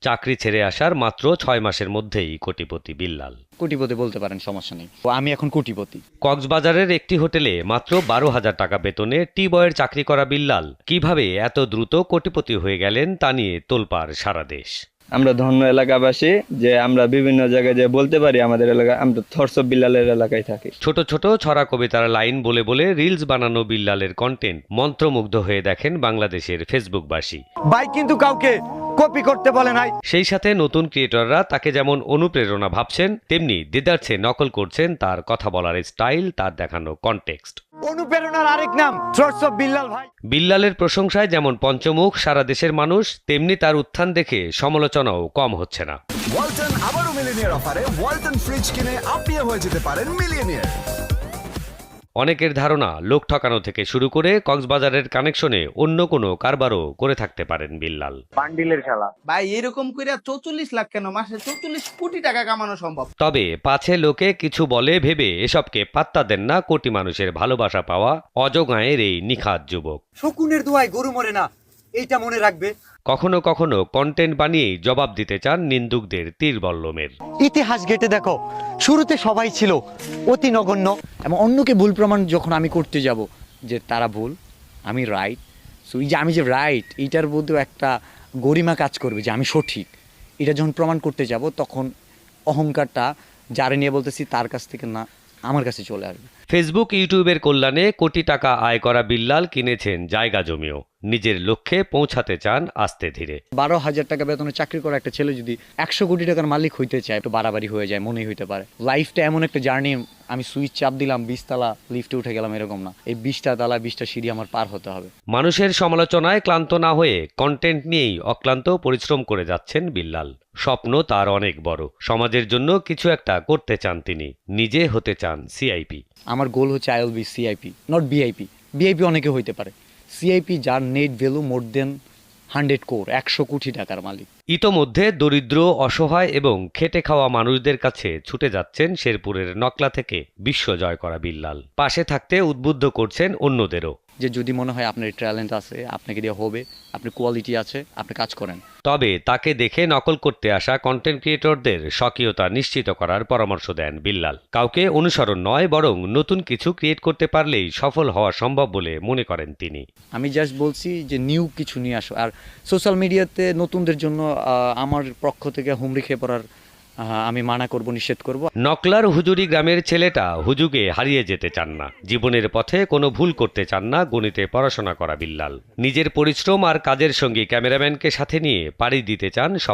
চাকরি ছেড়ে আসার মাত্র 6 মাসের মধ্যেই কোটিপতি বিল্লাল। কোটিপতি বলতে পারেন, সমস্যা নেই। আমি এখন কোটিপতি। কক্সবাজারের একটি হোটেলে মাত্র 12,000 টাকা বেতনে টি বয়ের চাকরি করা বিল্লাল কিভাবে এত দ্রুত কোটিপতি হয়ে গেলেন তা নিয়ে তোলপাড় সারা দেশ। আমরা ধন্য এলাকাবাসী যে আমরা বিভিন্ন জায়গায় যে বলতে পারি আমাদের এলাকায় আমরা থরস অফ বিল্লালের এলাকায় থাকি। ছোট ছোট ছড়া কবিতার লাইন বলে বলে রিলস বানানো বিল্লালের কন্টেন্ট মন্ত্রমুগ্ধ হয়ে দেখেন বাংলাদেশের ফেসবুকবাসী। ভাই কিন্তু কাউকে কপি করতে বলে নাই। সেই সাথে নতুন ক্রিয়েটররা তাকে যেমন অনুপ্রেরণা ভাবছেন, তেমনি দ্বিধার্থে নকল করছেন তার কথা বলার স্টাইল, তার দেখানো কনটেক্সট। অনুপ্রেরণার আরেক নাম থ্রটস অফ বিল্লাল ভাই। বিল্লালের প্রশংসায় যেমন পঞ্চমুখ সারা দেশের মানুষ, তেমনি তার উত্থান দেখে সমালোচনাও কম হচ্ছে না। ওয়ালটন আবারও মিলিয়নিয়ার অফারে ওয়ালটন ফ্রিজ কিনে আপনিও হয়ে যেতে পারেন মিলিয়নিয়ার। অনেকের ধারণা লোক ঠকানো থেকে শুরু করে কক্সবাজারের কানেকশনে অন্য কোনো কারবারও করে থাকতে পারেন বিল্লাল। বান্ডিলের খেলা ভাই এরকম করে 44 লাখ কেন, মাসে 44 কোটি টাকা কামানো সম্ভব। তবে পাছে লোকে কিছু বলে ভেবে এসবকে পাত্তা দেন না কোটি মানুষের ভালোবাসা পাওয়া অজগাঁয়ের এই নিখাত যুবক। শকুনের দোয়ায় গরু মরে না, এইটা মনে রাখবে। কখনো কখনো কন্টেন্ট বানিয়েই জবাব দিতে চান নিন্দুকদের তীরবল্লমের। ইতিহাস ঘেটে দেখো, শুরুতে সবাই ছিল অতি নগণ্য। এবং অন্যকে ভুল প্রমাণ যখন আমি করতে যাব যে তারা ভুল, আমি রাইট, সো এই যে আমি যে রাইট, এইটার মধ্যেও একটা গরিমা কাজ করবে যে আমি সঠিক। এটা যখন প্রমাণ করতে যাব তখন অহংকারটা যারে নিয়ে বলতেছি তার কাছ থেকে না আমার কাছে চলে আসবে। ফেসবুক ইউটিউবের কল্যাণে কোটি টাকা আয় করা বিল্লাল কিনেছেন জায়গা জমিও। নিজের লক্ষ্যে পৌঁছাতে চান আস্তে ধীরে। 12,000 টাকা বেতনে চাকরি করা একটা ছেলে যদি 100 কোটি টাকার মালিক হইতে চায়, একটু বাড়াবাড়ি হয়ে যায়, মনেই হইতে পারে। লাইফটা এমন একটা জার্নি, আমি সুইচ চাপ দিলাম 20 তলা লিফটে উঠে গেলাম, এরকম না। এই 20টা তালা 20টা সিঁড়ি আমার পার হতে হবে। মানুষের সমালোচনায় ক্লান্ত না হয়ে কন্টেন্ট নিয়েই অক্লান্ত পরিশ্রম করে যাচ্ছেন বিল্লাল। স্বপ্ন তার অনেক বড়, সমাজের জন্য কিছু একটা করতে চান তিনি, নিজে হতে চান সিআইপি। আমার গোল হচ্ছে I will be CIP, not VIP. VIP অনেকে হইতে পারে, সিআইপি যার নেট ভ্যালু মোর দেন 100 কোটি, 100 কোটি টাকার মালিক। ইতোমধ্যে দরিদ্র, অসহায় এবং খেটে খাওয়া মানুষদের কাছে ছুটে যাচ্ছেন শেরপুরের নকলা থেকে বিশ্ব জয় করা বিল্লাল। পাশে থাকতে উদ্বুদ্ধ করছেন অন্যদেরও। যে যদি মনে হয় আপনার ট্যালেন্ট আছে, আপনাকে দিয়ে হবে, আপনার কোয়ালিটি আছে, আপনি কাজ করেন। তবে তাকে দেখে নকল করতে আসা কন্টেন্ট ক্রিয়েটরদের স্বকীয়তা নিশ্চিত করার পরামর্শ দেন বিল্লাল। কাউকে অনুসরণ নয়, বরং নতুন কিছু ক্রিয়েট করতে পারলেই সফল হওয়া সম্ভব বলে মনে করেন তিনি। আমি জাস্ট বলছি যে নিউ কিছু নিয়ে আসো। আর সোশ্যাল মিডিয়াতে নতুনদের জন্য আমার পক্ষ থেকে হুমড়ি খেয়ে পড়ার আমি মানা করব, নিষেধ করব। নকলার হুজুরি গ্রামের ছেলেটা হুজুগে হারিয়ে যেতে চান না, জীবনের পথে কোনো ভুল করতে চান না। গণিতে পড়াশোনা করা বিল্লাল নিজের পরিশ্রম আর কাজের সঙ্গে ক্যামেরাম্যানকে সাথে নিয়ে পাড়ি দিতে চান